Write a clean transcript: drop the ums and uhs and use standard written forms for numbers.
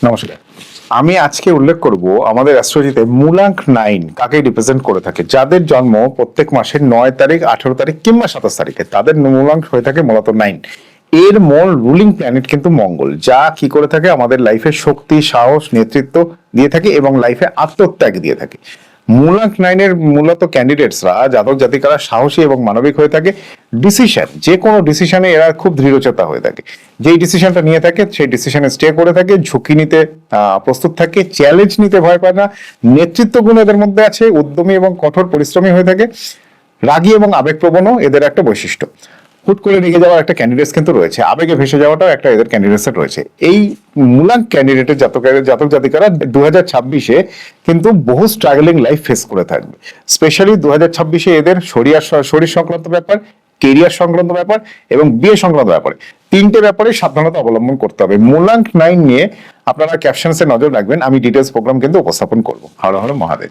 নমস্কার। আমি আজকে উল্লেখ করব আমাদের অ্যাস্ট্রোলজিতে মূলাঙ্ক 9 কাকে রিপ্রেজেন্ট করে থাকে। যাদের জন্ম প্রত্যেক মাসের 9 তারিখ, 18 তারিখ কিংবা 27 তারিখে তাদের মূলাঙ্ক হয়ে থাকে মূলত 9। এর মূল রুলিং প্ল্যানেট কিন্তু মঙ্গল, যা কি করে থাকে আমাদের লাইফে শক্তি, সাহস, নেতৃত্ব দিয়ে থাকে এবং লাইফে আত্মত্যাগ দিয়ে থাকে। মূলাঙ্ক 9 এর মূলত ক্যান্ডিডেটসরা জাতক জাতিকারা সাহসী এবং মানবিক হয়ে থাকে। ডিসিশন, যে কোনো ডিসিশনে এরা খুব দৃঢ়চেতা হয়ে থাকে। যেই ডিসিশনটা নিয়ে থাকে সেই ডিসিশনে স্টে করে থাকে, ঝুঁকি নিতে প্রস্তুত থাকে, চ্যালেঞ্জ নিতে ভয় পায় না। নেতৃত্ব গুণ এদের মধ্যে আছে, উদ্যমী এবং কঠোর পরিশ্রমী হয়ে থাকে। রাগী এবং আবেগপ্রবণও এদের একটা বৈশিষ্ট্য। হুট করে রেগে যাওয়ার একটা ক্যান্ডিডেটস কিন্তু রয়েছে, আবেগে ভেসে যাওয়াটাও একটা এদের ক্যান্ডিডেটস রয়েছে। এই মূলাঙ্ক ক্যান্ডিডেটের জাতক জাতিকারা 2026-এ কিন্তু বহু স্ট্রাগলিং লাইফ ফেস করে থাকবে। স্পেশালি 2026-এ এদের শরীর সংক্রান্ত ব্যাপার, কেরিয়ার সংক্রান্ত ব্যাপার এবং বিয়ে সংক্রান্ত ব্যাপারে তিনটে ব্যাপারে সাবধানতা অবলম্বন করতে হবে। মূলাঙ্ক 9 নিয়ে আপনারা ক্যাপশনসে নজর রাখবেন, আমি ডিটেলস প্রোগ্রাম কিন্তু উপস্থাপন করবো। হর হর মহাদেব।